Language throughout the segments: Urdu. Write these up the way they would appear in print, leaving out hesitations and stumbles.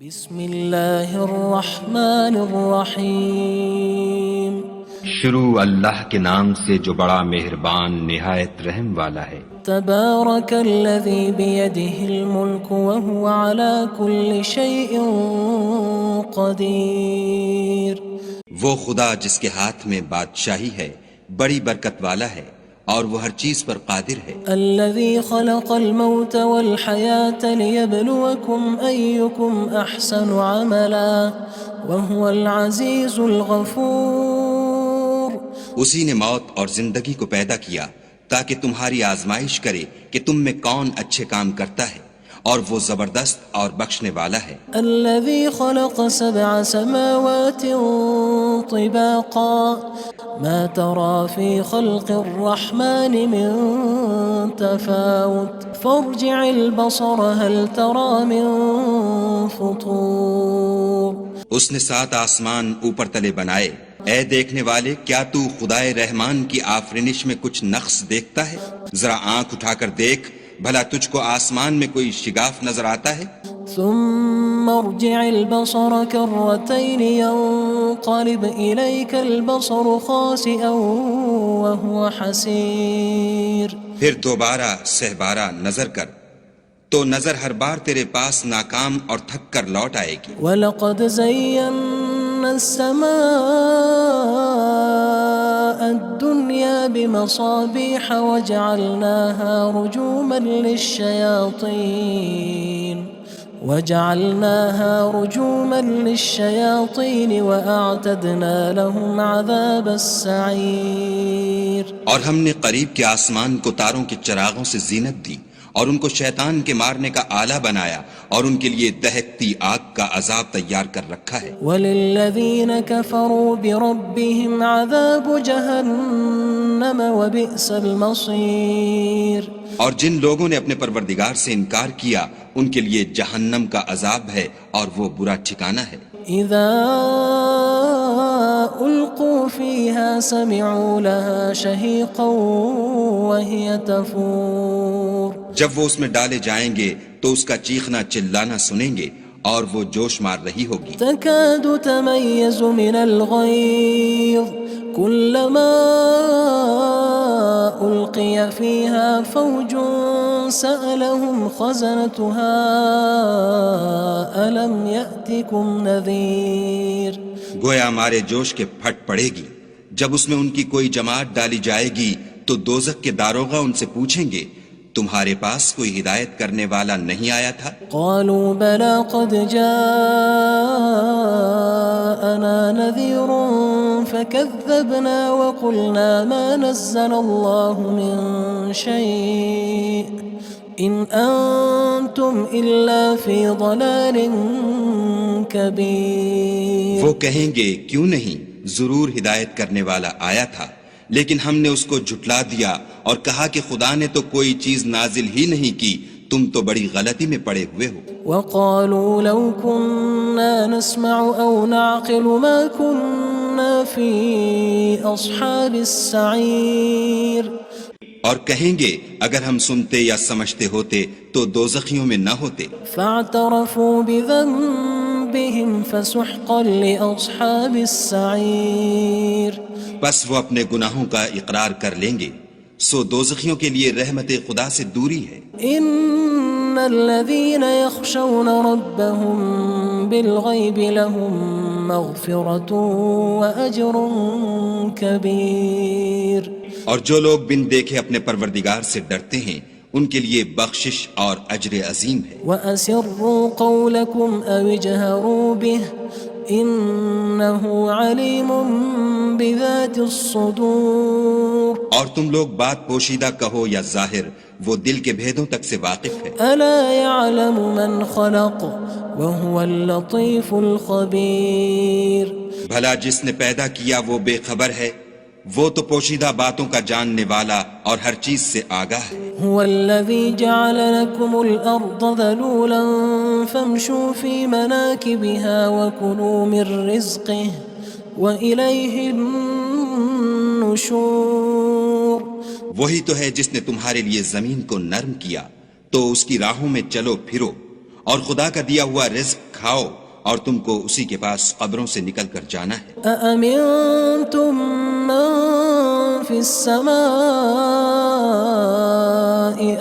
بسم اللہ الرحمن الرحیم شروع اللہ کے نام سے جو بڑا مہربان نہایت رحم والا ہے۔ تبارک الذی بیدہ الملک وہو علی کل شیء قدیر۔ وہ خدا جس کے ہاتھ میں بادشاہی ہے بڑی برکت والا ہے اور وہ ہر چیز پر قادر ہے۔ الذی خلق الموت والحیاة لیبلوکم ایکم احسن عملا وہو العزیز الغفور۔ اسی نے موت اور زندگی کو پیدا کیا تاکہ تمہاری آزمائش کرے کہ تم میں کون اچھے کام کرتا ہے، اور وہ زبردست اور بخشنے والا ہے۔ الذي خلق 7 سماوات طباقا ما ترى في خلق الرحمن من تفاوت فارجع البصر هل ترى من فطور۔ اس نے 7 آسمان اوپر تلے بنائے، اے دیکھنے والے کیا تو خدائے رحمان کی آفرینش میں کچھ نقص دیکھتا ہے؟ ذرا آنکھ اٹھا کر دیکھ، بھلا تجھ کو آسمان میں کوئی شگاف نظر آتا ہے؟ ثم ارجع البصر كرتين ينقلب إليك البصر خاسئا وهو حسير۔ پھر دوبارہ سہبارہ نظر کر تو نظر ہر بار تیرے پاس ناکام اور تھک کر لوٹ آئے گی۔ وَلَقَدْ زَيَّنَّا السَّمَاءَ الدُّنْيَا بِمَصَابِيحَ وَجَعَلْنَاهَا رُجُومًا لِلشَّيَاطِينِ وَأَعْتَدْنَا لَهُمْ عَذَابَ السَّعِيرِ۔ اور ہم نے قریب کے آسمان کو تاروں کے چراغوں سے زینت دی اور ان کو شیطان کے مارنے کا آلہ بنایا، اور ان کے لیے دہکتی آگ کا عذاب تیار کر رکھا ہے۔ وَلِلَّذِينَ كَفَرُوا بِرَبِّهِمْ عَذَابُ جَهَنَّمَ وَبِئْسَ الْمَصِيرُ۔ اور جن لوگوں نے اپنے پروردگار سے انکار کیا ان کے لیے جہنم کا عذاب ہے اور وہ برا ٹھکانہ ہے۔ اذا القوا فيها سمعوا لها شهيقا وهي تفور۔ جب وہ اس میں ڈالے جائیں گے تو اس کا چیخنا چلانا سنیں گے اور وہ جوش مار رہی ہوگی۔ تكاد تميز من الغيظ كلما ألقي فيها فوج سألهم خزنتها ألم يأتكم نذير۔ گویا مارے جوش کے پھٹ پڑے گی۔ جب اس میں ان کی کوئی جماعت ڈالی جائے گی تو دوزخ کے داروغہ ان سے پوچھیں گے تمہارے پاس کوئی ہدایت کرنے والا نہیں آیا تھا؟ قالوا بلى قد جاءنا نذير فكذبنا وقلنا ما نزل الله من شيء إن أنتم إلا في ضلال كبير۔ وہ کہیں گے کیوں نہیں، ضرور ہدایت کرنے والا آیا تھا، لیکن ہم نے اس کو جھٹلا دیا اور کہا کہ خدا نے تو کوئی چیز نازل ہی نہیں کی، تم تو بڑی غلطی میں پڑے ہوئے ہو۔ وقالوا لو كنا نسمع أو نعقل ما كنا في أصحاب السعير۔ اور کہیں گے اگر ہم سنتے یا سمجھتے ہوتے تو دوزخیوں میں نہ ہوتے۔ فاعترفوا بذنبهم فسحقا لأصحاب السعير۔ بس وہ اپنے گناہوں کا اقرار کر لیں گے، سو دوزخیوں کے لیے رحمت خدا سے دوری ہے۔ ان الذين يخشون ربهم بالغيب لهم مغفرة وأجر كبير۔ اور جو لوگ بن دیکھے اپنے پروردگار سے ڈرتے ہیں ان کے لیے بخشش اور اجر عظیم ہے۔ وَأَسِرُّوا قَوْلَكُمْ أَوِ اجْهَرُوا بِهِ إِنَّهُ عَلِيمٌ بِذَاتِ الصُّدُورِ۔ اور تم لوگ بات پوشیدہ کہو یا ظاہر، وہ دل کے بھیدوں تک سے واقف ہے۔ أَلَا يَعْلَمُ مَنْ خَلَقَ وَهُوَ اللَّطِيفُ الْخَبِيرُ۔ بھلا جس نے پیدا کیا وہ بے خبر ہے، وہ تو پوشیدہ باتوں کا جاننے والا اور ہر چیز سے آگاہ ہے۔ هو الذي جعل لكم الأرض ذلولا فامشوا في مناكبها وكلوا من رزقه وإليه النشور۔ وہی تو ہے جس نے تمہارے لیے زمین کو نرم کیا تو اس کی راہوں میں چلو پھرو، اور خدا کا دیا ہوا رزق کھاؤ اور تم کو اسی کے پاس قبروں سے نکل کر جانا ہے۔ أأمنتم من في السماء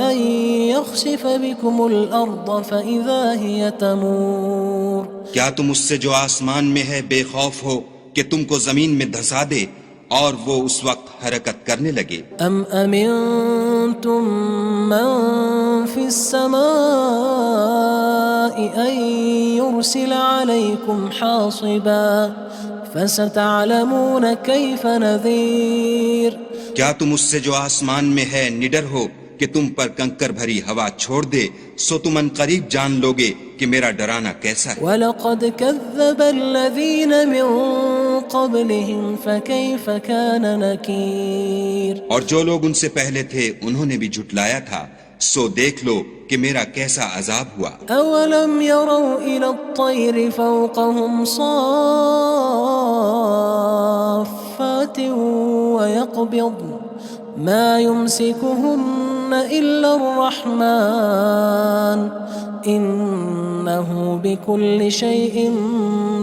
أن يخسف بكم الأرض فإذا هي تمور کیا تم اس سے جو آسمان میں ہے بے خوف ہو کہ تم کو زمین میں دھسا دے اور وہ اس وقت حرکت کرنے لگے؟ أم أمنتم من في السماء أن يرسل عليكم حاصبا فستعلمون كيف نذير کیا تم اس سے جو آسمان میں ہے نڈر ہو کہ تم پر کنکر بھری ہوا چھوڑ دے، سو تم ان قریب جان لوگے کہ میرا ڈرانا کیسا ہے۔ وَلَقَدْ كَذَّبَ الَّذِينَ مِن قَبْلِهِمْ فَكَيْفَ كَانَ نَكِيرٌ اور جو لوگ ان سے پہلے تھے انہوں نے بھی جھٹلایا تھا، سو دیکھ لو کہ میرا کیسا عذاب ہوا۔ أَوَلَمْ يَرَوْا إِلَى الطَّيْرِ فَوْقَهُمْ صَافَّاتٍ وَيَقْبِضْنَ مَا يُمْسِكُهُنَّ إِلَّا الرَّحْمَنُ إِنَّهُ بِكُلِّ شَيْءٍ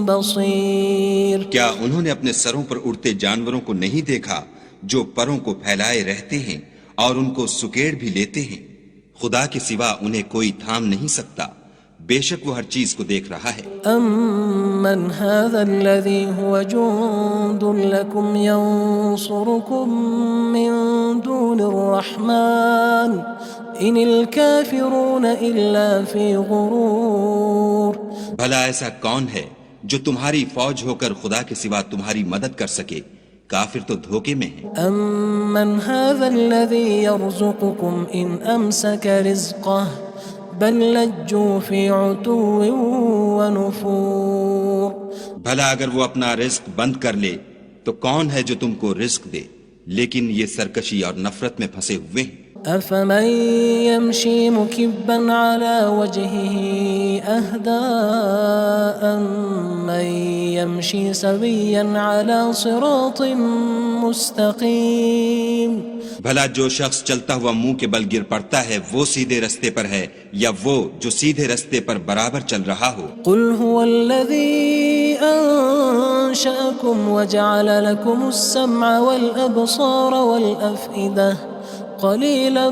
بَصِيرٌ کیا انہوں نے اپنے سروں پر اڑتے جانوروں کو نہیں دیکھا جو پروں کو پھیلائے رہتے ہیں اور ان کو سکیڑ بھی لیتے ہیں؟ خدا کے سوا انہیں کوئی تھام نہیں سکتا، بے شک وہ ہر چیز کو دیکھ رہا ہے۔ أَمَّنْ هَذَا الَّذِي هُوَ جُندٌ لَكُمْ يَنصُرُكُم مِّن دُونِ الرَّحْمَنِ إِنِ الْكَافِرُونَ إِلَّا فِي غُرُورٍ بھلا ایسا کون ہے جو تمہاری فوج ہو کر خدا کے سوا تمہاری مدد کر سکے؟ کافر تو دھوکے میں ہیں۔ أَمَّنْ هَذَا الَّذِي يَرْزُقُكُمْ إِنْ أَمْسَكَ رِزْقَهُ بَلْ لَجُّوا فِي عُتُوٍّ وَنُفُورٍ بھلا اگر وہ اپنا رزق بند کر لے تو کون ہے جو تم کو رزق دے؟ لیکن یہ سرکشی اور نفرت میں پھنسے ہوئے ہیں۔ أَفَمَن يَمْشِي مُكِبًّا عَلَى وَجْهِهِ أَهْدَىٰ أَمَّن يَمْشِي سَوِيًّا عَلَى صِرَاطٍ مُّسْتَقِيمٍ بھلا جو شخص چلتا ہوا منہ کے بل گر پڑتا ہے وہ سیدھے رستے پر ہے یا وہ جو سیدھے رستے پر برابر چل رہا ہو؟ قُلْ هُوَ الَّذِي أَنشَأَكُمْ وَجَعَلَ لَكُمُ السَّمْعَ وَالْأَبْصَارَ وَالْأَفْئِدَةَ قَلِيلًا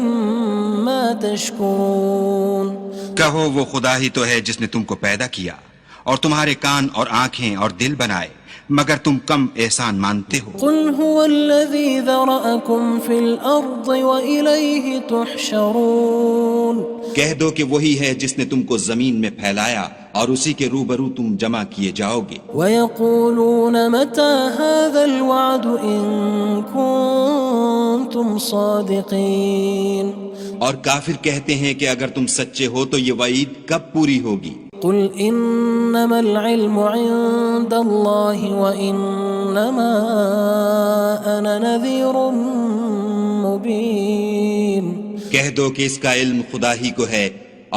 مَا تَشْكُرُونَ کہو وہ خدا ہی تو ہے جس نے تم کو پیدا کیا اور تمہارے کان اور آنکھیں اور دل بنائے، مگر تم کم احسان مانتے ہو۔ قُلْ هُوَ الَّذِي ذَرَأَكُمْ فِي الْأَرْضِ وَإِلَيْهِ تُحْشَرُونَ کہہ دو کہ وہی ہے جس نے تم کو زمین میں پھیلایا اور اسی کے روبرو تم جمع کیے جاؤ گے۔ وَيَقُولُونَ مَتَى هَذَا الْوَعْدُ إِن كُنتُمْ صَادِقِينَ اور کافر کہتے ہیں کہ اگر تم سچے ہو تو یہ وعید کب پوری ہوگی؟ قُلْ إِنَّمَا الْعِلْمُ عِندَ اللَّهِ وَإِنَّمَا أَنَا نَذِيرٌ مُّبِينٌ کہہ دو کہ اس کا علم خدا ہی کو ہے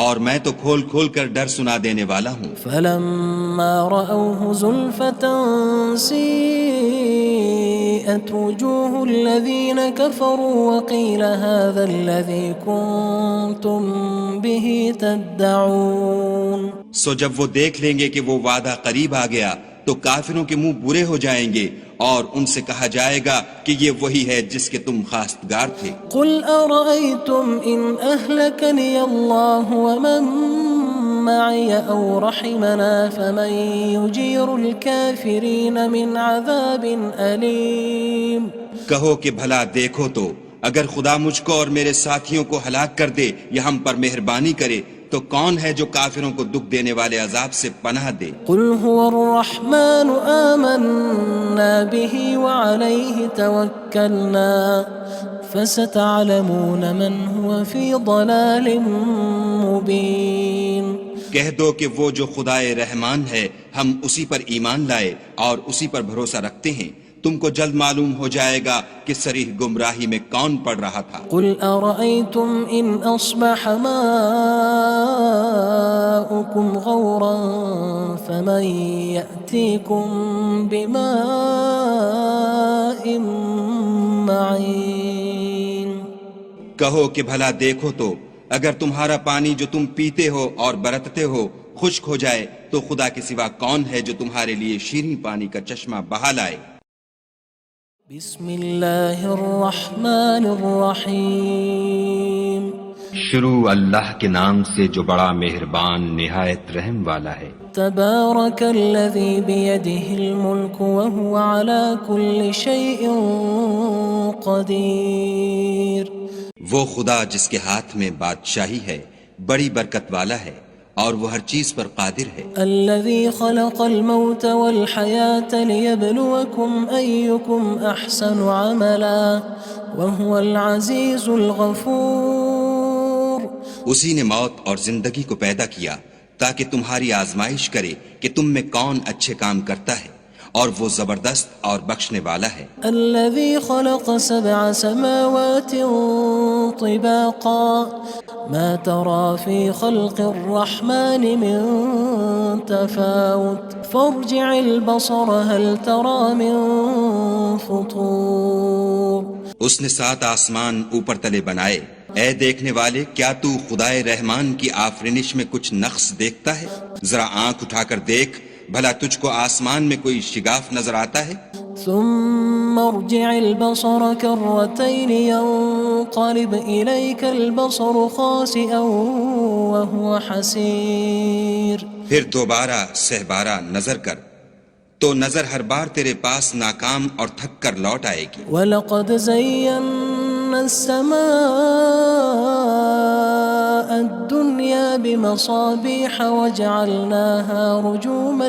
اور میں تو کھول کھول کر ڈر سنا دینے والا ہوں۔ فَلَمَّا رَأَوْهُ زُلْفَةً سِيئَتْ وُجُوهُ الَّذِينَ كَفَرُوا وَقِيلَ هَذَا الَّذِي كُنتُم بِهِ تَدَّعُونَ سو جب وہ دیکھ لیں گے کہ وہ وعدہ قریب آ گیا تو کافروں کے منہ برے ہو جائیں گے اور ان سے کہا جائے گا کہ یہ وہی ہے جس کے تم خواستگار تھے۔ قُلْ أَرَأَيْتُمْ إِنْ أَهْلَكَنِيَ اللَّهُ وَمَن مَّعِيَ أَوْ رَحِمَنَا فَمَن يُجِيرُ الْكَافِرِينَ مِنْ عَذَابٍ أَلِيمٍ کہو کہ بھلا دیکھو تو اگر خدا مجھ کو اور میرے ساتھیوں کو ہلاک کر دے یا ہم پر مہربانی کرے تو کون ہے جو کافروں کو دکھ دینے والے عذاب سے پناہ دے؟ قُلْ هُوَ الرَّحْمَنُ آمَنَّا بِهِ وَعَلَيْهِ تَوَكَّلْنَا فَسَتَعْلَمُونَ مَنْ هُوَ فِي ضَلَالٍ مُّبِينٍ کہہ دو کہ وہ جو خدائے رحمان ہے ہم اسی پر ایمان لائے اور اسی پر بھروسہ رکھتے ہیں، تم کو جلد معلوم ہو جائے گا کہ صریح گمراہی میں کون پڑ رہا تھا۔ قُلْ أَرَأَيْتُمْ إِنْ أَصْبَحَ مَاؤُكُمْ غَوْرًا فَمَن يَأْتِيكُم بِمَاءٍ مَّعِينٍ کہو کہ بھلا دیکھو تو اگر تمہارا پانی جو تم پیتے ہو اور برتتے ہو خشک ہو جائے تو خدا کے سوا کون ہے جو تمہارے لیے شیریں پانی کا چشمہ بہا لائے؟ بسم اللہ الرحمن الرحیم شروع اللہ کے نام سے جو بڑا مہربان نہایت رحم والا ہے۔ تبارک الذی بیدہ الملک وہو علی کل شیء قدیر۔ وہ خدا جس کے ہاتھ میں بادشاہی ہے بڑی برکت والا ہے اور وہ ہر چیز پر قادر ہے۔ الذي خلق الموت والحياة ليبلوكم أيكم أحسن عملا وهو العزيز الغفور۔ اسی نے موت اور زندگی کو پیدا کیا تاکہ تمہاری آزمائش کرے کہ تم میں کون اچھے کام کرتا ہے، اور وہ زبردست اور بخشنے والا ہے۔ الذي خلق 7 سماوات طباقا ما ترى في خلق الرحمن من تفاوت فارجع البصر هل ترى من فطور۔ اس نے 7 آسمان اوپر تلے بنائے، اے دیکھنے والے کیا تو خدائے رحمان کی آفرینش میں کچھ نقص دیکھتا ہے؟ ذرا آنکھ اٹھا کر دیکھ، بھلا تجھ کو آسمان میں کوئی شگاف نظر آتا ہے؟ ثم ارجع البصر كرتين ينقلب إليك البصر خاسئا وهو حسير۔ پھر دوبارہ سہبارہ نظر کر تو نظر ہر بار تیرے پاس ناکام اور تھک کر لوٹ آئے گی۔ وَلَقَدْ زَيَّنَّا السَّمَاءَ الدُّنْيَا بِمَصَابِيحَ وَجَعَلْنَاهَا رُجُومًا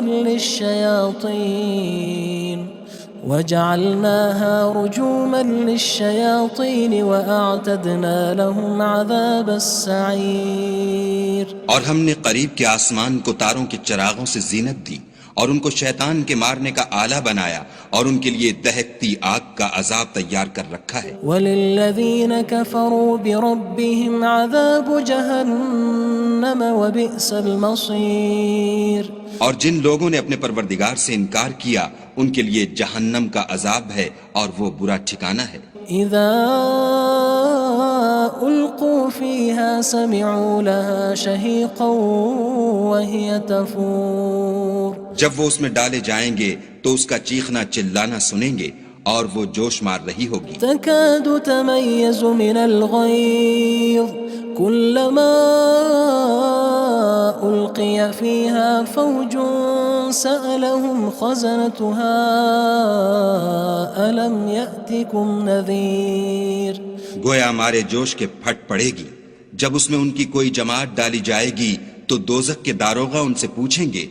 لِلشَّيَاطِينِ وَأَعْتَدْنَا لَهُمْ عَذَابَ السَّعِيرِ۔ اور ہم نے قریب کے آسمان کو تاروں کے چراغوں سے زینت دی اور ان کو شیطان کے مارنے کا آلہ بنایا اور ان کے لیے دہکتی آگ کا عذاب تیار کر رکھا ہے۔ وَلِلَّذِينَ كَفَرُوا بِرَبِّهِمْ عَذَابُ جَهَنَّمَ وَبِئْسَ الْمَصِيرُ۔ اور جن لوگوں نے اپنے پروردگار سے انکار کیا ان کے لیے جہنم کا عذاب ہے اور وہ برا ٹھکانہ ہے۔ اذا القوا فيها سمعوا لها شهيقا وهي تفور۔ جب وہ اس میں ڈالے جائیں گے تو اس کا چیخنا چلانا سنیں گے اور وہ جوش مار رہی ہوگی۔ تكاد تميز من الغيظ كلما ألقي فيها فوج سألهم خزنتها ألم يأتكم نذير۔ گویا ہمارے جوش کے پھٹ پڑے گی جب اس میں ان کی کوئی جماعت ڈالی جائے گی تو دوزخ کے داروغہ ان سے پوچھیں گے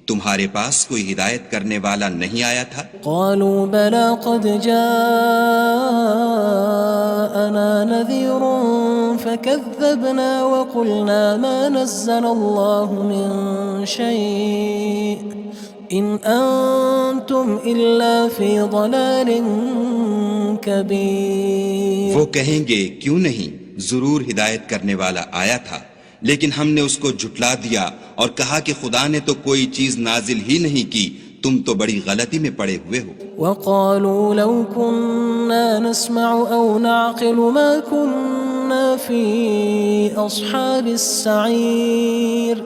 تمہارے پاس کوئی ہدایت کرنے والا نہیں آیا تھا؟ قالوا بلى قد جاءنا نذير فكذبنا وقلنا ما نزل الله من شيء إن أنتم إلا في ضلال كبير۔ وہ کہیں گے کیوں نہیں، ضرور ہدایت کرنے والا آیا تھا، لیکن ہم نے اس کو جھٹلا دیا اور کہا کہ خدا نے تو کوئی چیز نازل ہی نہیں کی، تم تو بڑی غلطی میں پڑے ہوئے ہو۔ وقالوا لو كنا نسمع أو نعقل ما كنا في أصحاب السعير۔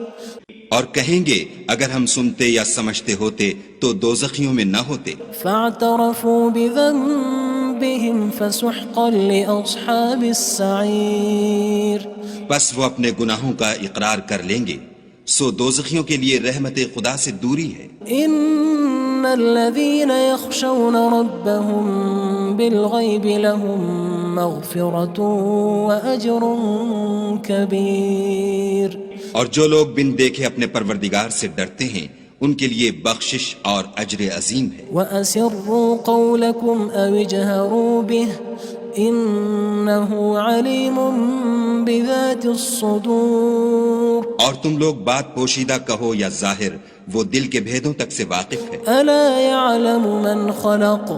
اور کہیں گے اگر ہم سنتے یا سمجھتے ہوتے تو دوزخیوں میں نہ ہوتے۔ فاعترفوا بذنبهم فسحقا لأصحاب السعير۔ بس وہ اپنے گناہوں کا اقرار کر لیں گے، سو دوزخیوں کے لیے رحمت خدا سے دوری ہے۔ ان الذين يخشون ربهم بالغيب لهم مغفرة وأجر كبير۔ اور جو لوگ بن دیکھے اپنے پروردگار سے ڈرتے ہیں ان کے لیے بخشش اور اجر عظیم ہے۔ وَأَسِرُّوا قَوْلَكُمْ أَوِ اجْهَرُوا بِهِ إِنَّهُ عَلِيمٌ بِذَاتِ الصُّدُورِ۔ اور تم لوگ بات پوشیدہ کہو یا ظاہر، وہ دل کے بھیدوں تک سے واقف ہے۔ أَلَا يَعْلَمُ مَنْ خَلَقَ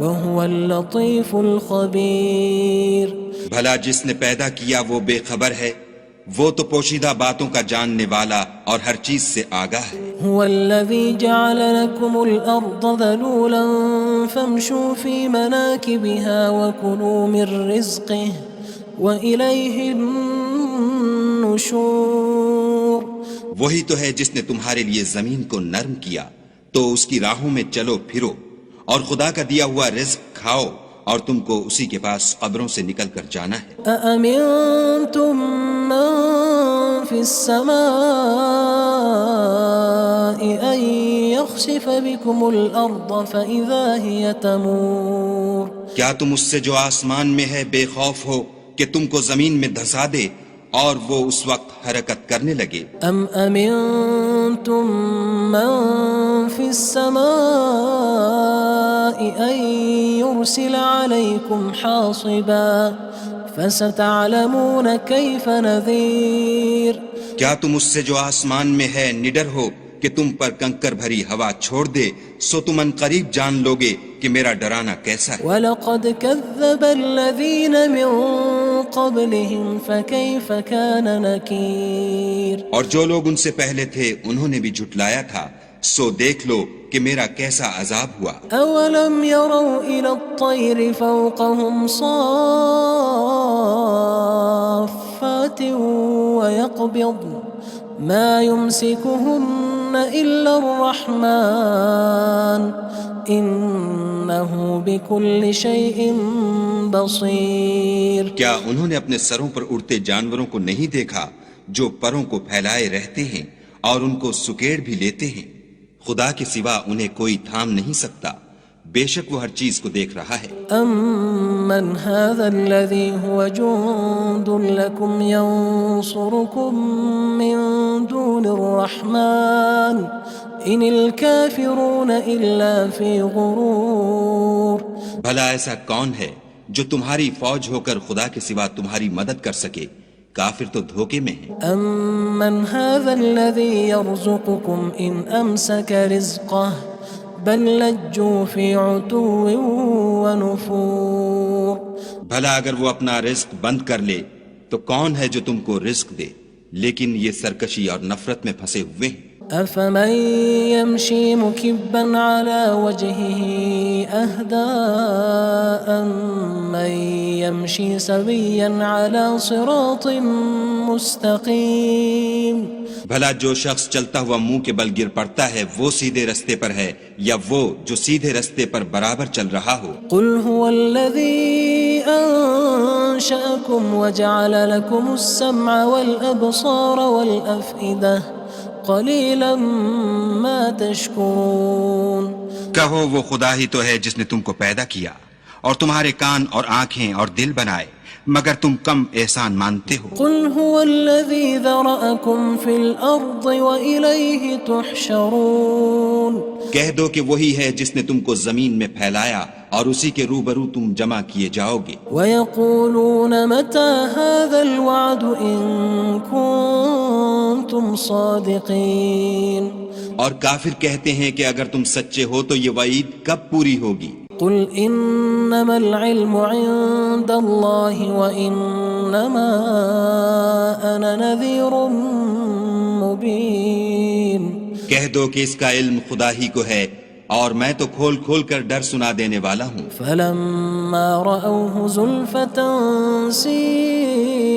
وَهُوَ اللَّطِيفُ الْخَبِيرُ۔ بھلا جس نے پیدا کیا وہ بے خبر ہے، وہ تو پوشیدہ باتوں کا جاننے والا اور ہر چیز سے آگاہ ہے۔ هو الذي جعل لكم الأرض ذلولا فامشوا في مناكبها وكلوا من رزقه وإليه النشور۔ وہی تو ہے جس نے تمہارے لیے زمین کو نرم کیا تو اس کی راہوں میں چلو پھرو اور خدا کا دیا ہوا رزق کھاؤ اور تم کو اسی کے پاس قبروں سے نکل کر جانا ہے۔ أأمنتم من في السماء أن يخسف بكم الأرض فإذا هي تمور کیا تم اس سے جو آسمان میں ہے بے خوف ہو کہ تم کو زمین میں دھسا دے اور وہ اس وقت حرکت کرنے لگے؟ أم أمنتم من في السماء أن يرسل عليكم حاصبا فستعلمون كيف نذير کیا تم اس سے جو آسمان میں ہے نڈر ہو کہ تم پر کنکر بھری ہوا چھوڑ دے، سو تم ان قریب جان لوگے کہ میرا ڈرانا کیسا ہے۔ وَلَقَدْ كَذَّبَ الَّذِينَ مِن قَبْلِهِمْ فَكَيْفَ كَانَ نَكِيرٌ اور جو لوگ ان سے پہلے تھے انہوں نے بھی جھٹلایا تھا، سو دیکھ لو کہ میرا کیسا عذاب ہوا۔ أَوَلَمْ يَرَوْا إِلَى الطَّيْرِ فَوْقَهُمْ صَافَّاتٍ وَيَقْبِضْنَ مَا يُمْسِكُهُنَّ إِلَّا الرَّحْمَنُ إِنَّهُ بِكُلِّ شَيْءٍ بَصِيرٌ کیا انہوں نے اپنے سروں پر اڑتے جانوروں کو نہیں دیکھا جو پروں کو پھیلائے رہتے ہیں اور ان کو سکیڑ بھی لیتے ہیں؟ خدا کے سوا انہیں کوئی تھام نہیں سکتا، بے شک وہ ہر چیز کو دیکھ رہا ہے۔ أَمَّنْ هَذَا الَّذِي هُوَ جُندٌ لَكُمْ يَنصُرُكُم مِّن دُونِ الرَّحْمَنِ إِنِ الْكَافِرُونَ إِلَّا فِي غُرُورٍ بھلا ایسا کون ہے جو تمہاری فوج ہو کر خدا کے سوا تمہاری مدد کر سکے؟ کافر تو دھوکے میں ہیں۔ أَمَّنْ هَذَا الَّذِي يَرْزُقُكُمْ إِنْ أَمْسَكَ رِزْقَهُ بَلْ لَجُّوا فِي عُتُوٍّ وَنُفُورٍ بھلا اگر وہ اپنا رزق بند کر لے تو کون ہے جو تم کو رزق دے؟ لیکن یہ سرکشی اور نفرت میں پھنسے ہوئے ہیں۔ أَفَمَن يَمْشِي مُكِبًّا عَلَى وَجْهِهِ أَهْدَىٰ أَمَّن يَمْشِي سَوِيًّا عَلَى صِرَاطٍ مُّسْتَقِيمٍ بھلا جو شخص چلتا ہوا منہ کے بل گر پڑتا ہے وہ سیدھے رستے پر ہے یا وہ جو سیدھے رستے پر برابر چل رہا ہو؟ قُلْ هُوَ الَّذِي أَنشَأَكُمْ وَجَعَلَ لَكُمُ السَّمْعَ وَالْأَبْصَارَ وَالْأَفْئِدَةَ قَلِيلًا مَا تَشْكُرُونَ کہو وہ خدا ہی تو ہے جس نے تم کو پیدا کیا اور تمہارے کان اور آنکھیں اور دل بنائے، مگر تم کم احسان مانتے ہو۔ قُلْ هُوَ الَّذِي ذَرَأَكُمْ فِي الْأَرْضِ وَإِلَيْهِ تُحْشَرُونَ کہہ دو کہ وہی ہے جس نے تم کو زمین میں پھیلایا اور اسی کے روبرو تم جمع کیے جاؤ گے۔ وَيَقُولُونَ مَتَى هَذَا الْوَعْدُ إِن كُنتُمْ صَادِقِينَ اور کافر کہتے ہیں کہ اگر تم سچے ہو تو یہ وعید کب پوری ہوگی؟ قُلْ إِنَّمَا الْعِلْمُ عِندَ اللَّهِ وَإِنَّمَا أَنَا نَذِيرٌ مُّبِينٌ کہہ دو کہ اس کا علم خدا ہی کو ہے اور میں تو کھول کھول کر ڈر سنا دینے والا ہوں۔ فَلَمَّا رَأَوْهُ زُلْفَةً سِيئَتْ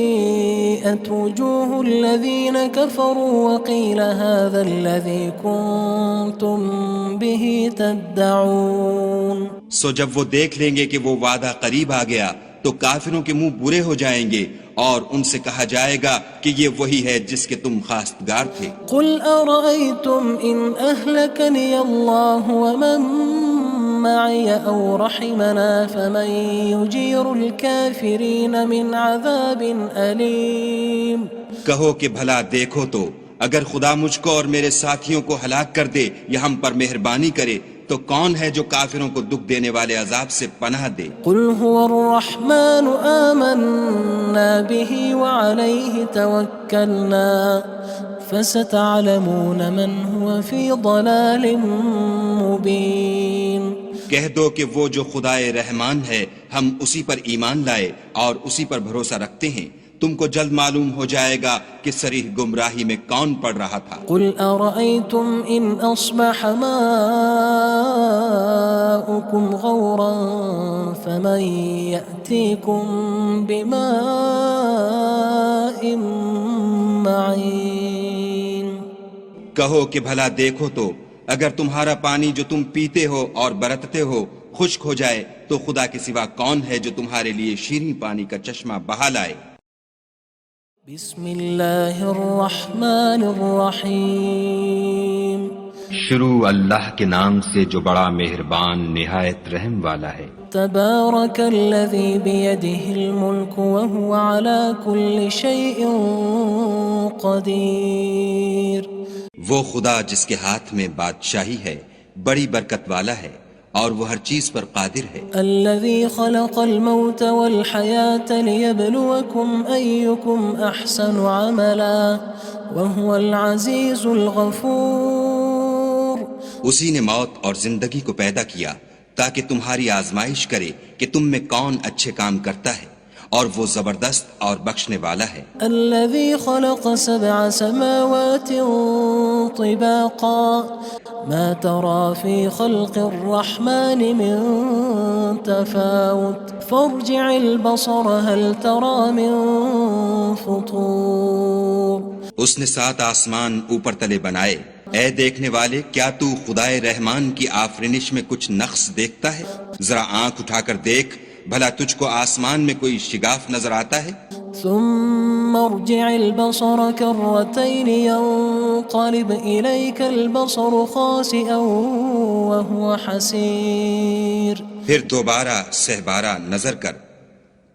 وُجُوهُ الَّذِينَ كَفَرُوا وَقِيلَ هَذَا الَّذِي كُنتُم بِهِ تَدَّعُونَ سو جب وہ دیکھ لیں گے کہ وہ وعدہ قریب آ گیا تو کافروں کے منہ برے ہو جائیں گے اور ان سے کہا جائے گا کہ یہ وہی ہے جس کے تم خواستگار تھے۔ قُلْ أَرَأَيْتُمْ إِنْ أَهْلَكَنِيَ اللَّهُ وَمَن مَّعِيَ أَوْ رَحِمَنَا فَمَن يُجِيرُ الْكَافِرِينَ مِنْ عَذَابٍ أَلِيمٍ کہو کہ بھلا دیکھو تو اگر خدا مجھ کو اور میرے ساتھیوں کو ہلاک کر دے یا ہم پر مہربانی کرے تو کون ہے جو کافروں کو دکھ دینے والے عذاب سے پناہ دے؟ قُلْ هُوَ الرَّحْمَنُ آمَنَّا بِهِ وَعَلَيْهِ تَوَكَّلْنَا فَسَتَعْلَمُونَ مَنْ هُوَ فِي ضَلَالٍ مُّبِينٍ کہہ دو کہ وہ جو خدائے رحمان ہے ہم اسی پر ایمان لائے اور اسی پر بھروسہ رکھتے ہیں، تم کو جلد معلوم ہو جائے گا کہ صریح گمراہی میں کون پڑ رہا تھا۔ قُلْ أَرَأَيْتُمْ إِنْ أَصْبَحَ مَاؤُكُمْ غَوْرًا فَمَن يَأْتِيكُم بِمَاءٍ مَّعِينٍ کہو کہ بھلا دیکھو تو اگر تمہارا پانی جو تم پیتے ہو اور برتتے ہو خشک ہو جائے تو خدا کے سوا کون ہے جو تمہارے لیے شیریں پانی کا چشمہ بہا لائے؟ بسم اللہ الرحمن الرحیم شروع اللہ کے نام سے جو بڑا مہربان نہایت رحم والا ہے۔ تبارک الذی بیدہ الملک وہو علی کل شیء قدیر۔ وہ خدا جس کے ہاتھ میں بادشاہی ہے بڑی برکت والا ہے اور وہ ہر چیز پر قادر ہے۔ الذي خلق الموت والحياة ليبلوكم أيكم أحسن عملا وهو العزيز الغفور۔ اسی نے موت اور زندگی کو پیدا کیا تاکہ تمہاری آزمائش کرے کہ تم میں کون اچھے کام کرتا ہے، اور وہ زبردست اور بخشنے والا ہے۔ الذي خلق 7 سماوات طباقا ما ترى في خلق الرحمن من تفاوت فارجع البصر هل ترى من فطور۔ اس نے 7 آسمان اوپر تلے بنائے، اے دیکھنے والے کیا تو خدائے رحمان کی آفرینش میں کچھ نقص دیکھتا ہے؟ ذرا آنکھ اٹھا کر دیکھ بھلا تجھ کو آسمان میں کوئی شگاف نظر آتا ہے؟ ثم ارجع البصر كرتين ينقلب إليك البصر خاسئا وهو حسير۔ پھر دوبارہ سہبارہ نظر کر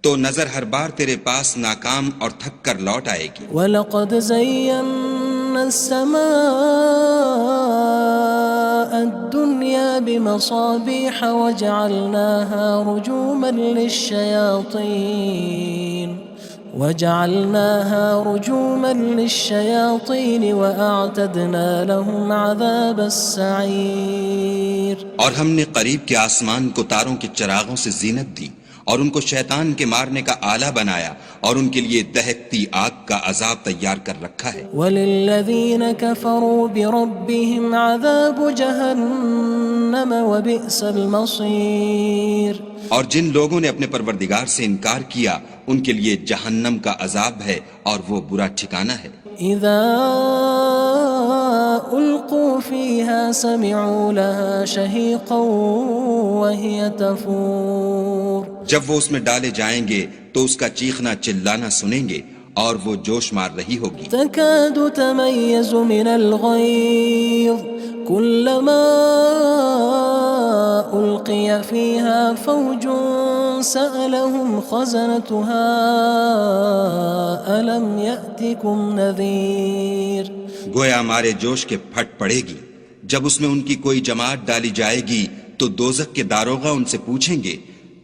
تو نظر ہر بار تیرے پاس ناکام اور تھک کر لوٹ آئے گی۔ وَلَقَدْ زَيَّنَّا السَّمَاءَ الدُّنْيَا بِمَصَابِيحَ وَجَعَلْنَاهَا رُجُومًا لِلشَّيَاطِينِ وَأَعْتَدْنَا لَهُمْ عَذَابَ السَّعِيرِ۔ اور ہم نے قریب کے آسمان کو تاروں کے چراغوں سے زینت دی اور ان کو شیطان کے مارنے کا آلہ بنایا اور ان کے لیے دہکتی آگ کا عذاب تیار کر رکھا ہے۔ وَلِلَّذِينَ كَفَرُوا بِرَبِّهِمْ عَذَابُ جَهَنَّمَ وَبِئْسَ الْمَصِيرُ۔ اور جن لوگوں نے اپنے پروردگار سے انکار کیا ان کے لیے جہنم کا عذاب ہے اور وہ برا ٹھکانہ ہے۔ اذا القوا فيها سمعوا لها شهيقا وهي تفور۔ جب وہ اس میں ڈالے جائیں گے تو اس کا چیخنا چلانا سنیں گے اور وہ جوش مار رہی ہوگی۔ تكاد تميز من الغيظ كلما ألقي فيها فوج سألهم خزنتها ألم يأتكم نذير۔ گویا ہمارے جوش کے پھٹ پڑے گی جب اس میں ان کی کوئی جماعت ڈالی جائے گی تو دوزخ کے داروغہ ان سے پوچھیں گے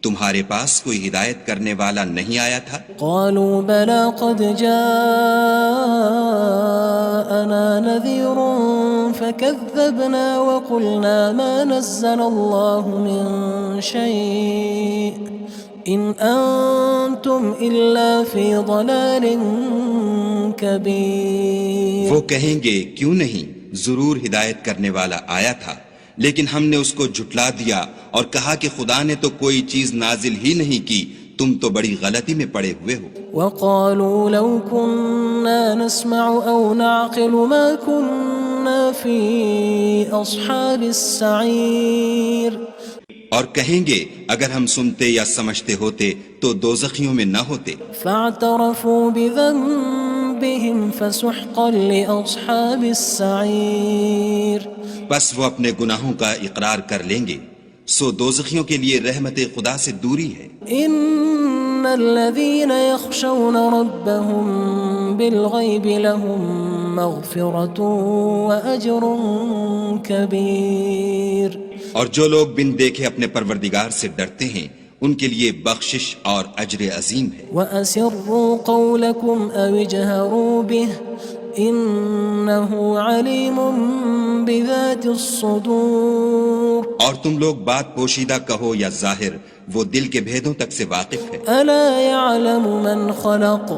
تمہارے پاس کوئی ہدایت کرنے والا نہیں آیا تھا؟ قالوا بلى قد جاءنا نذير فكذبنا وقلنا ما نزل الله من شيء إن أنتم إلا في ضلال كبير۔ وہ کہیں گے کیوں نہیں، ضرور ہدایت کرنے والا آیا تھا، لیکن ہم نے اس کو جھٹلا دیا اور کہا کہ خدا نے تو کوئی چیز نازل ہی نہیں کی، تم تو بڑی غلطی میں پڑے ہوئے ہو۔ وقالوا لو كنا نسمع أو نعقل ما كنا في أصحاب السعير۔ اور کہیں گے اگر ہم سنتے یا سمجھتے ہوتے تو دوزخیوں میں نہ ہوتے۔ فاعترفوا بذنبهم فسحقا لأصحاب السعير۔ بس وہ اپنے گناہوں کا اقرار کر لیں گے، سو دوزخیوں کے لیے رحمت خدا سے دوری ہے۔ ان الذين يخشون ربهم بالغيب لهم مغفرة وأجر كبير۔ اور جو لوگ بن دیکھے اپنے پروردگار سے ڈرتے ہیں ان کے لیے بخشش اور اجر عظیم ہے۔ وَأَسِرُّوا قَوْلَكُمْ أَوِ اجْهَرُوا بِهِ إِنَّهُ عَلِيمٌ بِذَاتِ الصُّدُورِ۔ اور تم لوگ بات پوشیدہ کہو یا ظاہر، وہ دل کے بھیدوں تک سے واقف ہے۔ أَلَا يَعْلَمُ مَنْ خَلَقَ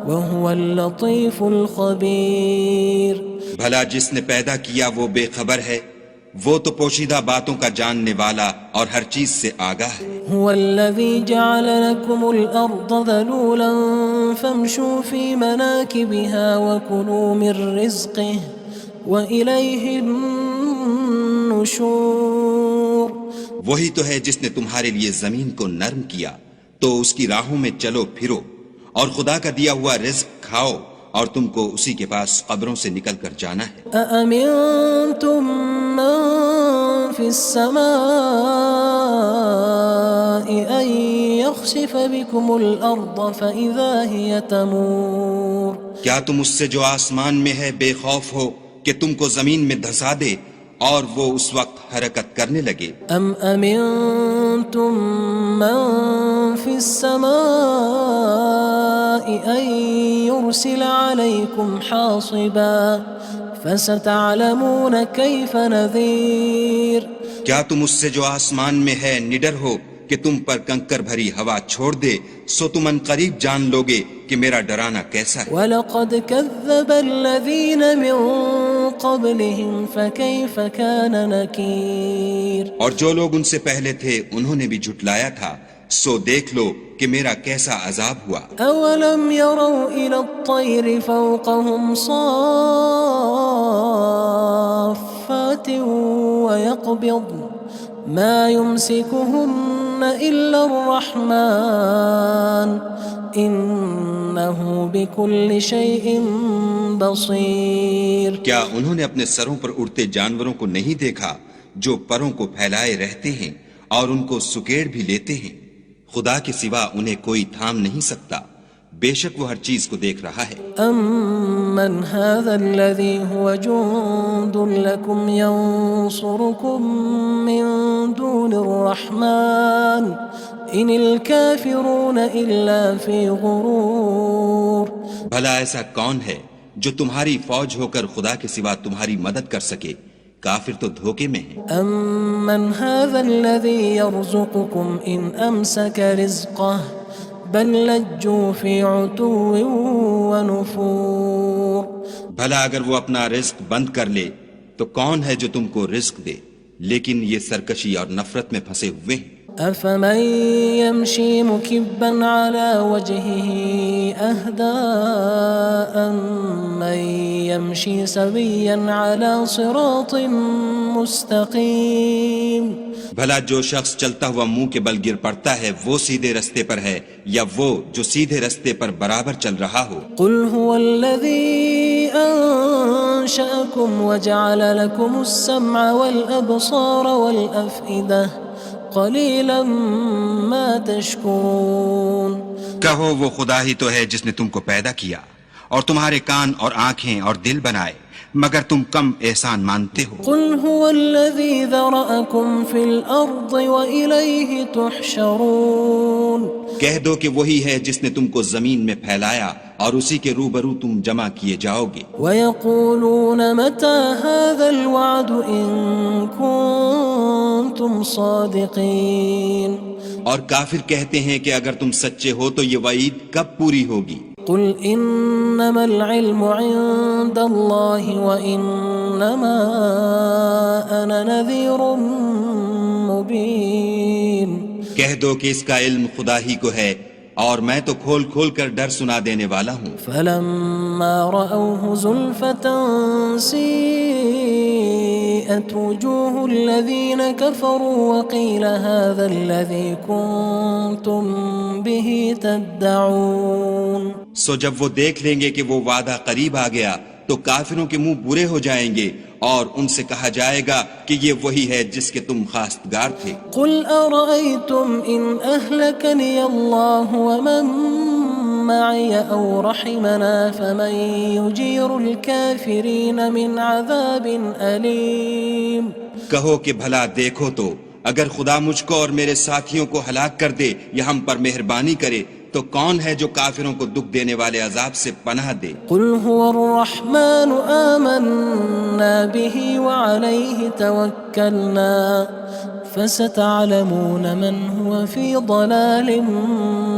وَهُوَ اللَّطِيفُ الْخَبِيرُ۔ بھلا جس نے پیدا کیا وہ بے خبر ہے، وہ تو پوشیدہ باتوں کا جاننے والا اور ہر چیز سے آگاہ ہے۔ هو الذي جعل لكم الأرض ذلولا فامشوا في مناكبها وكلوا من رزقه وإليه النشور. وہی تو ہے جس نے تمہارے لیے زمین کو نرم کیا تو اس کی راہوں میں چلو پھرو، اور خدا کا دیا ہوا رزق کھاؤ، اور تم کو اسی کے پاس قبروں سے نکل کر جانا ہے. أأمنتم من في السماء أن يخسف بكم الأرض فإذا هي تمور. کیا تم اس سے جو آسمان میں ہے بے خوف ہو کہ تم کو زمین میں دھسا دے اور وہ اس وقت حرکت کرنے لگے؟ أم أمنتم من في السماء أن يرسل عليكم حاصبا فستعلمون كيف نذير. کیا تم اس سے جو آسمان میں ہے نڈر ہو کہ تم پر کنکر بھری ہوا چھوڑ دے، سو تم ان قریب جان لوگے کہ میرا ڈرانا کیسا ہے. وَلَقَدْ كَذَّبَ الَّذِينَ مِن قَبْلِهِمْ فَكَيْفَ كَانَ نَكِيرٌ. اور جو لوگ ان سے پہلے تھے انہوں نے بھی جھٹلایا تھا، سو دیکھ لو کہ میرا کیسا عذاب ہوا. أَوَلَمْ يَرَوْا إِلَى الطَّيْرِ فَوْقَهُمْ صَافَّاتٍ وَيَقْبِضْنَ مَا يُمْسِكُهُنَّ إِلَّا الرَّحْمَنُ إِنَّهُ بِكُلِّ شَيْءٍ بَصِيرٌ. کیا انہوں نے اپنے سروں پر اڑتے جانوروں کو نہیں دیکھا جو پروں کو پھیلائے رہتے ہیں اور ان کو سکیڑ بھی لیتے ہیں؟ خدا کے سوا انہیں کوئی تھام نہیں سکتا، بے شک وہ ہر چیز کو دیکھ رہا ہے. أَمَّنْ هَذَا الَّذِي هُوَ جُندٌ لَكُمْ يَنصُرُكُم مِّن دُونِ الرَّحْمَنِ إِنِ الْكَافِرُونَ إِلَّا فِي غُرُورٍ. بھلا ایسا کون ہے جو تمہاری فوج ہو کر خدا کے سوا تمہاری مدد کر سکے؟ کافر تو دھوکے میں ہیں. أَمَّنْ هَذَا الَّذِي يَرْزُقُكُمْ إِنْ أَمْسَكَ رِزْقَهُ بَلْ لَجُّوا فِي عُتُوٍّ وَنُفُورٍ. بھلا اگر وہ اپنا رزق بند کر لے تو کون ہے جو تم کو رزق دے؟ لیکن یہ سرکشی اور نفرت میں پھنسے ہوئے ہیں. أَفَمَن يَمْشِي مُكِبًّا عَلَى وَجْهِهِ أَهْدَىٰ أَمَّن يَمْشِي سَوِيًّا عَلَى صِرَاطٍ مُّسْتَقِيمٍ. بھلا جو شخص چلتا ہوا منہ کے بل گر پڑتا ہے وہ سیدھے رستے پر ہے یا وہ جو سیدھے رستے پر برابر چل رہا ہو؟ قُلْ هُوَ الَّذِي أَنشَأَكُمْ وَجَعَلَ لَكُمُ السَّمْعَ وَالْأَبْصَارَ وَالْأَفْئِدَةَ قَلِيلًا مَا تَشْكُرُونَ. کہو وہ خدا ہی تو ہے جس نے تم کو پیدا کیا اور تمہارے کان اور آنکھیں اور دل بنائے، مگر تم کم احسان مانتے ہو. قُلْ هُوَ الَّذِي ذَرَأَكُمْ فِي الْأَرْضِ وَإِلَيْهِ تُحْشَرُونَ. کہہ دو کہ وہی ہے جس نے تم کو زمین میں پھیلایا اور اسی کے روبرو تم جمع کیے جاؤ گے. وَيَقُولُونَ مَتَى هَذَا الْوَعْدُ إِن كُنتُمْ صَادِقِينَ. اور کافر کہتے ہیں کہ اگر تم سچے ہو تو یہ وعید کب پوری ہوگی؟ قُلْ إِنَّمَا الْعِلْمُ عِندَ اللَّهِ وَإِنَّمَا أَنَا نَذِيرٌ مُّبِينٌ. کہہ دو کہ اس کا علم خدا ہی کو ہے اور میں تو کھول کھول کر ڈر سنا دینے والا ہوں. فَلَمَّا رَأَوْهُ زُلْفَةً سِيئَتْ وُجُوهُ الَّذِينَ كَفَرُوا وَقِيلَ هَذَا الَّذِي كُنتُم بِهِ تَدَّعُونَ. سو جب وہ دیکھ لیں گے کہ وہ وعدہ قریب آ گیا تو کافروں کے منہ برے ہو جائیں گے اور ان سے کہا جائے گا کہ یہ وہی ہے جس کے تم خواستگار تھے. قُلْ أَرَأَيْتُمْ إِنْ أَهْلَكَنِيَ اللَّهُ وَمَن مَّعِيَ أَوْ رَحِمَنَا فَمَن يُجِيرُ الْكَافِرِينَ مِنْ عَذَابٍ أَلِيمٍ. کہو کہ بھلا دیکھو تو اگر خدا مجھ کو اور میرے ساتھیوں کو ہلاک کر دے یا ہم پر مہربانی کرے تو کون ہے جو کافروں کو دکھ دینے والے عذاب سے پناہ دے؟ قُلْ هُوَ الرَّحْمَنُ آمَنَّا بِهِ وَعَلَيْهِ تَوَكَّلْنَا فَسَتَعْلَمُونَ مَنْ هُوَ فِي ضَلَالٍ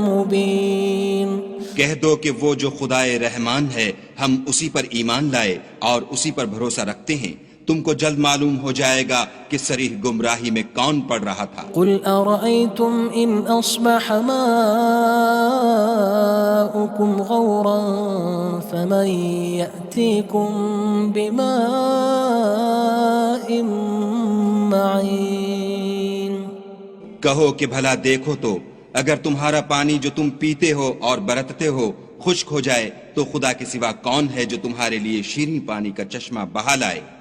مُّبِينٍ. کہہ دو کہ وہ جو خدائے رحمان ہے ہم اسی پر ایمان لائے اور اسی پر بھروسہ رکھتے ہیں، تم کو جلد معلوم ہو جائے گا کہ صریح گمراہی میں کون پڑ رہا تھا۔ قل أرأيتم إن أصبح ماؤكم غورا فمن يأتيكم بماء معين۔ کہو کہ بھلا دیکھو تو اگر تمہارا پانی جو تم پیتے ہو اور برتتے ہو خشک ہو جائے تو خدا کے سوا کون ہے جو تمہارے لیے شیریں پانی کا چشمہ بہا لائے۔